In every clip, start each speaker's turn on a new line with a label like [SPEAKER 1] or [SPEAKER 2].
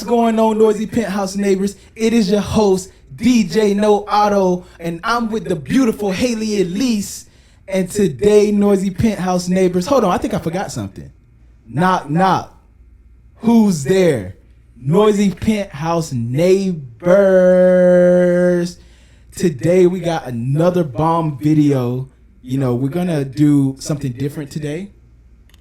[SPEAKER 1] going on, Noisy Penthouse neighbors? It is your host, DJ No Auto, and I'm with the beautiful Haley Elise. And today, Noisy Penthouse neighbors, hold on, I think I forgot something. Knock, knock. Who's there? Noisy Penthouse neighbors. Today, we got another bomb video. You know, we're going to do something different today.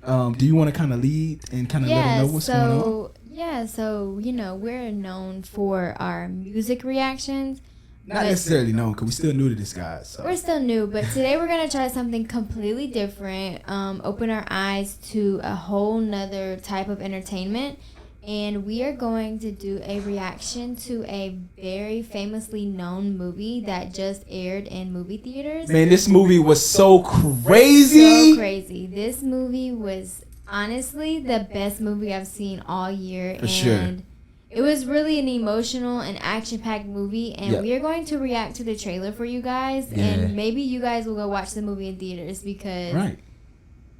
[SPEAKER 1] Do you want to kind of lead and kind of let them know what's going on?
[SPEAKER 2] Yeah, so, you know, we're known for our music reactions.
[SPEAKER 1] Not necessarily known, because we're still new to this, guys. So.
[SPEAKER 2] We're still new, but today we're going to try something completely different, open our eyes to a whole nother type of entertainment. And we are going to do a reaction to a very famously known movie that just aired in movie theaters.
[SPEAKER 1] Man, this movie was so crazy.
[SPEAKER 2] So crazy. This movie was honestly the best movie I've seen all year.
[SPEAKER 1] For sure.
[SPEAKER 2] It was really an emotional and action-packed movie. And we are going to react to the trailer for you guys. Yeah. And maybe you guys will go watch the movie in theaters because...
[SPEAKER 1] Right.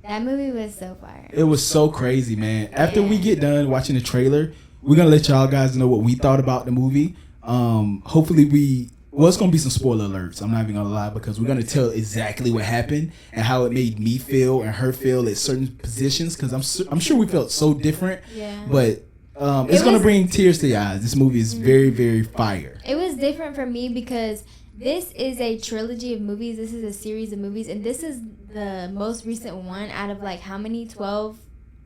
[SPEAKER 2] That movie was so fire.
[SPEAKER 1] It was so crazy, man. After we get done watching the trailer, we're going to let y'all guys know what we thought about the movie. Hopefully it's going to be some spoiler alerts. I'm not even going to lie, because we're going to tell exactly what happened and how it made me feel and her feel at certain positions, because I'm sure we felt so different. Yeah. But it's going to bring tears to your eyes. This movie is very, very fire.
[SPEAKER 2] It was different for me because this is a trilogy of movies. This is a series of movies, and this is the most recent one out of like how many? 12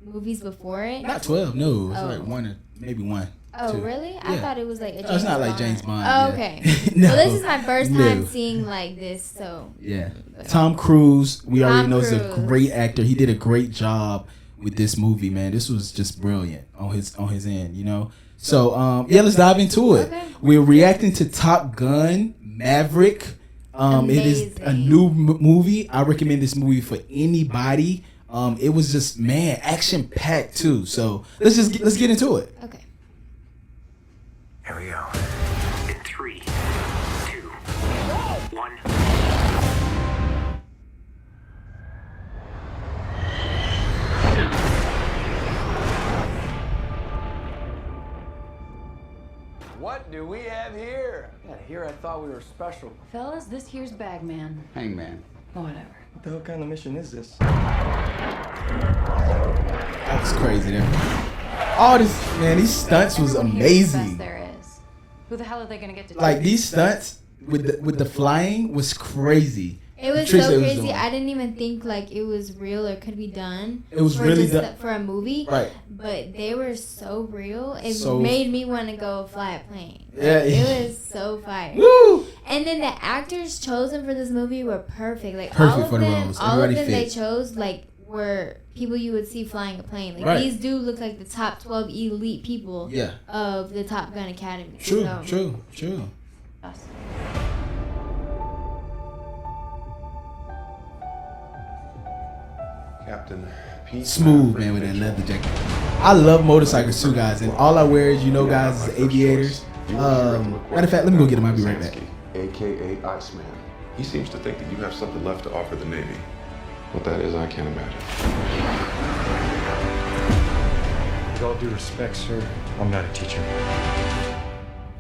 [SPEAKER 2] movies before it?
[SPEAKER 1] Not 12, no. It's like one or maybe one.
[SPEAKER 2] Oh,
[SPEAKER 1] two.
[SPEAKER 2] Really?
[SPEAKER 1] Yeah.
[SPEAKER 2] I thought it was like a James Bond.
[SPEAKER 1] It's not like James Bond.
[SPEAKER 2] Oh, okay.
[SPEAKER 1] No.
[SPEAKER 2] Well, this is my first time seeing like this, so.
[SPEAKER 1] Yeah. Tom Cruise, we already know, is a great actor. He did a great job with this movie, man. This was just brilliant on his end, you know. So, let's dive into it. Okay. We're reacting to Top Gun Maverick. It is a new movie. I recommend this movie for anybody. It was just, man, action packed too. So let's get into it.
[SPEAKER 2] Okay.
[SPEAKER 3] Here we go. In 3, 2, 1.
[SPEAKER 4] What do we have here? Yeah, here I thought we were special.
[SPEAKER 5] Fellas, this here's Bagman.
[SPEAKER 4] Hangman.
[SPEAKER 5] Oh, whatever.
[SPEAKER 6] What the hell kind of mission is this?
[SPEAKER 1] That was crazy there. All this, man, these stunts was amazing.
[SPEAKER 5] There is. Who the hell are they gonna get to do?
[SPEAKER 1] Like these stunts with the flying was crazy.
[SPEAKER 2] It was so crazy. I didn't even think like it was real or could be done.
[SPEAKER 1] It was really done
[SPEAKER 2] for a movie,
[SPEAKER 1] right?
[SPEAKER 2] But they were so real. It made me want to go fly a plane.
[SPEAKER 1] Yeah,
[SPEAKER 2] it was so fire.
[SPEAKER 1] Woo!
[SPEAKER 2] And then the actors chosen for this movie were perfect. Like
[SPEAKER 1] perfect for the roles.
[SPEAKER 2] All of them they chose like were people you would see flying a plane. Like these do look like the top 12 elite people. Of the Top Gun Academy.
[SPEAKER 1] True.
[SPEAKER 5] Us.
[SPEAKER 6] Captain
[SPEAKER 1] Pete. Smooth, man, with that leather jacket. I love motorcycles too, guys, and all I wear, as you know, guys, is aviators. Matter of fact, let me go get him. I'll be right back.
[SPEAKER 7] AKA Iceman. He seems to think that you have something left to offer the Navy. What that is, I can't imagine.
[SPEAKER 8] With all due respect, sir, I'm not a teacher.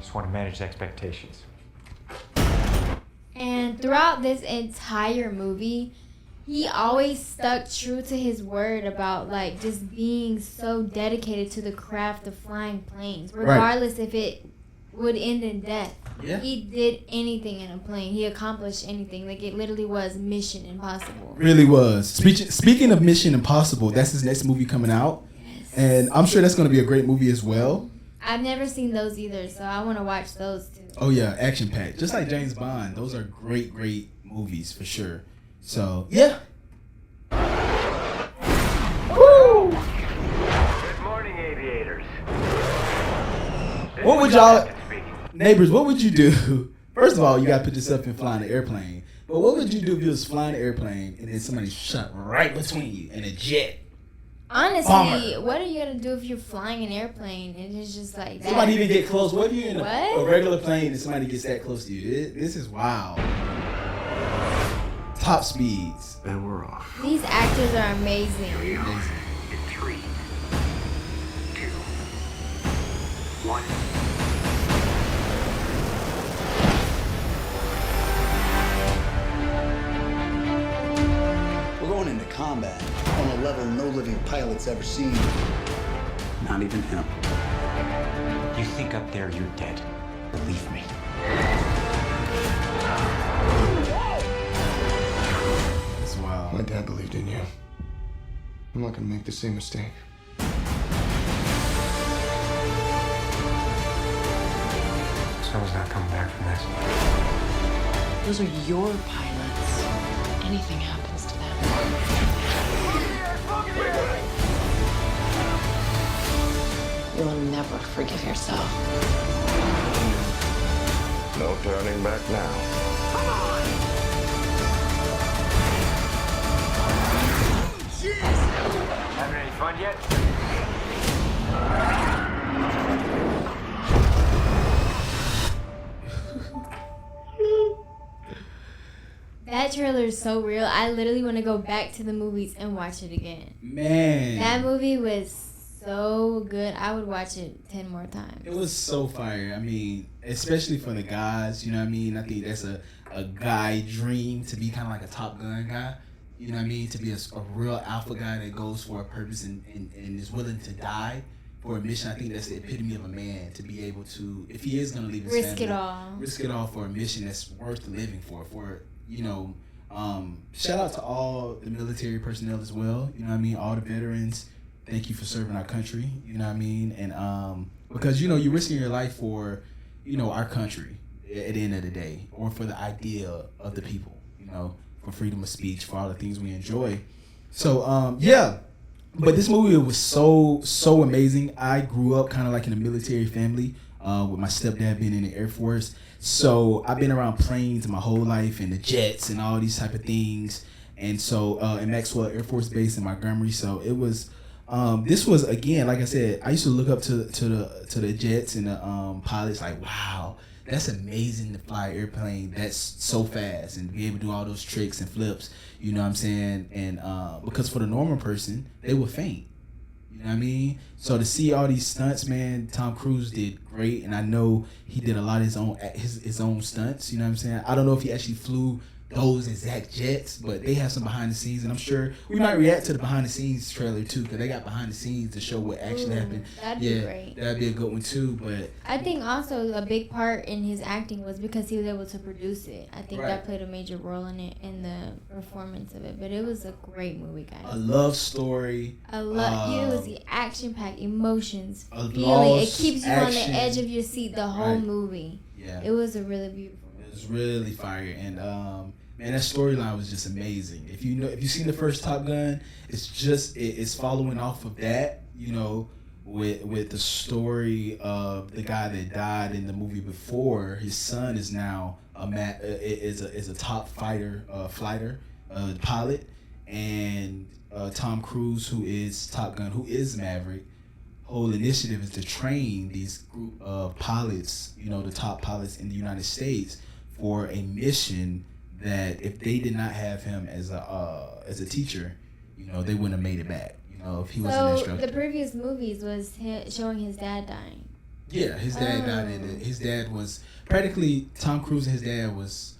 [SPEAKER 8] Just want to manage expectations.
[SPEAKER 2] And throughout this entire movie, he always stuck true to his word about like just being so dedicated to the craft of flying planes, regardless if it would end in death. Yeah. He did anything in a plane. He accomplished anything. Like it literally was Mission Impossible.
[SPEAKER 1] Really was. Speaking of Mission Impossible, that's his next movie coming out. Yes. And I'm sure that's going to be a great movie as well.
[SPEAKER 2] I've never seen those either, so I want to watch those too.
[SPEAKER 1] Oh yeah, action packed. Just like James Bond. Those are great movies for sure. So, yeah.
[SPEAKER 3] Woo! Good morning, aviators.
[SPEAKER 1] What would y'all, neighbors, what would you do? First of all, you got to put yourself in flying an airplane. But what would you do if you was flying an airplane and then somebody shot right between you in a jet?
[SPEAKER 2] Honestly, what are you going to do if you're flying an airplane and it's just like that?
[SPEAKER 1] Somebody even get close. What if you're in a regular plane and somebody gets that close to you? This is wild. Top speeds.
[SPEAKER 7] And we're off.
[SPEAKER 2] These actors are amazing.
[SPEAKER 3] In 3, 2. One.
[SPEAKER 9] We're going into combat on a level no living pilot's ever seen. Not even him.
[SPEAKER 8] You think up there you're dead. Believe me.
[SPEAKER 1] That's wild.
[SPEAKER 7] My dad believed in you. I'm not gonna make the same mistake.
[SPEAKER 8] Someone's not coming back from this.
[SPEAKER 5] Those are your pilots. Anything happens to them. You'll never forgive yourself.
[SPEAKER 7] No turning back now.
[SPEAKER 8] Having any fun yet?
[SPEAKER 2] That trailer is so real. I literally want to go back to the movies and watch it again.
[SPEAKER 1] Man,
[SPEAKER 2] That movie was so good. I would watch it 10 more times.
[SPEAKER 1] it was so fire. I mean, especially for the guys, you know what I mean? I think that's a guy dream to be kind of like a Top Gun guy. You know what I mean? To be a real alpha guy that goes for a purpose and is willing to die for a mission. I think that's the epitome of a man, to be able to, if he is going to leave his
[SPEAKER 2] Risk
[SPEAKER 1] family,
[SPEAKER 2] it all.
[SPEAKER 1] risk it all for a mission that's worth living for, you know, shout out to all the military personnel as well. You know what I mean? All the veterans. Thank you for serving our country. You know what I mean? And because, you know, you're risking your life for, you know, our country at the end of the day, or for the idea of the people, you know, for freedom of speech, for all the things we enjoy. So, yeah. But this movie was so amazing. I grew up kind of like in a military family, with my stepdad being in the Air Force. So I've been around planes my whole life, and the jets and all these type of things. And so in Maxwell Air Force Base in Montgomery. So it was, this was, again, like I said, I used to look up to the jets and the pilots, like, wow, that's amazing to fly an airplane that's so fast and be able to do all those tricks and flips. You know what I'm saying? And because for the normal person, they would faint. You know what I mean? So to see all these stunts, man, Tom Cruise did great, and I know he did a lot of his own stunts. You know what I'm saying? I don't know if he actually flew those exact jets, but they have some behind the scenes, and I'm sure we might react to the behind the scenes trailer too, because they got behind the scenes to show what actually happened.
[SPEAKER 2] That'd be great.
[SPEAKER 1] That'd be a good one too. But
[SPEAKER 2] I think also a big part in his acting was because he was able to produce it. I think that played a major role in it, in the performance of it. But it was a great movie, guys.
[SPEAKER 1] A love story.
[SPEAKER 2] It was the action-packed emotions, feeling. It keeps you on the edge of your seat the whole movie.
[SPEAKER 1] Yeah.
[SPEAKER 2] It was a really beautiful movie.
[SPEAKER 1] It was really fire, and man, that storyline was just amazing. If you've seen the first Top Gun, it's following off of that, you know, with the story of the guy that died in the movie before. His son is now is a top fighter, pilot, and Tom Cruise, who is Top Gun, who is Maverick. Whole initiative is to train these group of pilots, you know, the top pilots in the United States, for a mission that if they did not have him as a teacher, you know, they wouldn't have made it back. You know, if he wasn't an instructor.
[SPEAKER 2] The previous movies was showing his dad dying.
[SPEAKER 1] Yeah, his dad died in it. His dad was practically, Tom Cruise and his dad was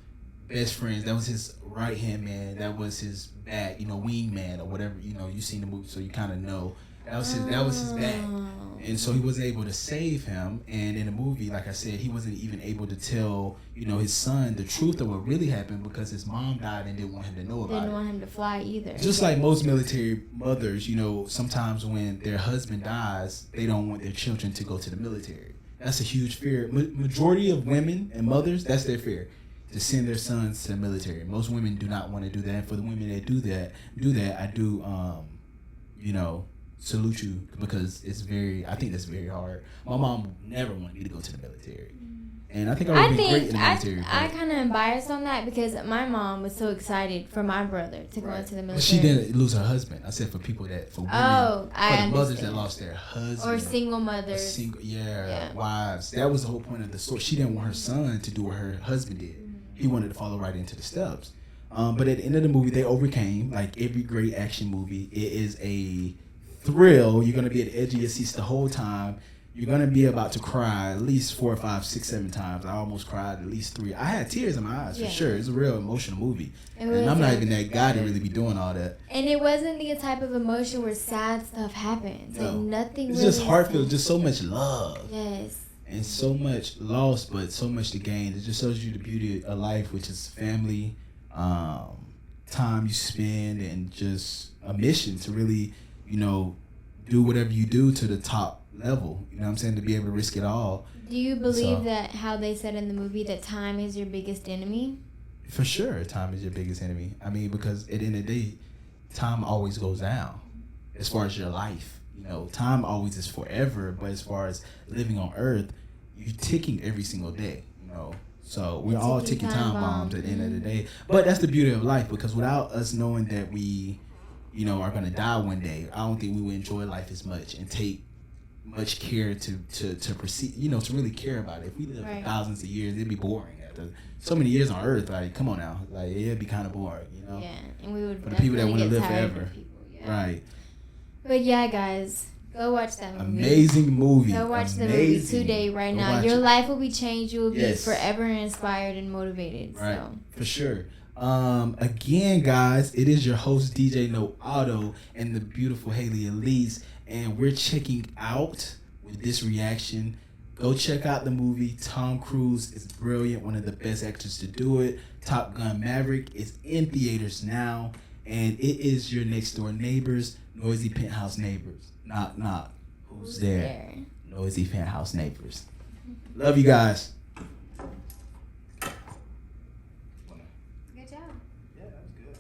[SPEAKER 1] best friends. That was his right hand man. That was his back, you know, wing man or whatever. You know, you seen the movie, so you kind of know. That was his back. And so he wasn't able to save him. And in the movie, like I said, he wasn't even able to tell, you know, his son the truth of what really happened, because his mom died and didn't want him to know about it.
[SPEAKER 2] Didn't want him to fly either.
[SPEAKER 1] Just like most military mothers, you know, sometimes when their husband dies, they don't want their children to go to the military. That's a huge fear. Majority of women and mothers, that's their fear, to send their sons to the military. Most women do not want to do that. And for the women that do that, I do, you know, salute you, because I think that's very hard. My mom never wanted me to go to the military, and I think I would be great in the military.
[SPEAKER 2] I kind of am biased on that, because my mom was so excited for my brother to go into the military.
[SPEAKER 1] But she didn't lose her husband. I said for people that, for women, for the mothers that lost their husband,
[SPEAKER 2] or single mothers,
[SPEAKER 1] wives. That was the whole point of the story. She didn't want her son to do what her husband did. He wanted to follow right into the steps. But at the end of the movie, they overcame. Like every great action movie, it is a thrill. You're gonna be at the edge of your seats the whole time. you're gonna be about to cry at least 4 or 5, 6, 7 times. I almost cried at least 3. I had tears in my eyes for sure. It's a real emotional movie, and I'm not even that guy to really be doing all that.
[SPEAKER 2] And it wasn't the type of emotion where sad stuff happens. Like nothing.
[SPEAKER 1] It's
[SPEAKER 2] really
[SPEAKER 1] just heartfelt, just so much love.
[SPEAKER 2] Yes.
[SPEAKER 1] And so much loss, but so much to gain. It just shows you the beauty of life, which is family, time you spend, and just a mission to really, do whatever you do to the top level. You know what I'm saying? To be able to risk it all.
[SPEAKER 2] Do you believe that how they said in the movie that time is your biggest enemy?
[SPEAKER 1] For sure, time is your biggest enemy. I mean, because at the end of the day, time always goes down as far as your life. Time always is forever, but as far as living on Earth, you're ticking every single day. So we're all ticking time bombs at the end of the day. But that's the beauty of life, because without us knowing that we, are gonna die one day, I don't think we would enjoy life as much and take much care to proceed. To really care about it. If we live for thousands of years, it'd be boring. After so many years on Earth, like, come on now, like, it'd be kind of boring.
[SPEAKER 2] Yeah, and we would.
[SPEAKER 1] For the people that want to live forever,
[SPEAKER 2] right? But yeah, guys, go watch that movie.
[SPEAKER 1] Amazing movie.
[SPEAKER 2] Go watch the movie today, right now. Your life will be changed. You will be forever inspired and motivated. Right, so.
[SPEAKER 1] For sure. Again, guys, it is your host DJ No Auto and the beautiful Haley Elise, and we're checking out with this reaction. Go check out the movie. Tom Cruise is brilliant, one of the best actors to do it. Top Gun Maverick is in theaters now, and it is your next door neighbors, noisy penthouse neighbors. Knock knock. Who's there? Noisy penthouse neighbors. Love you guys.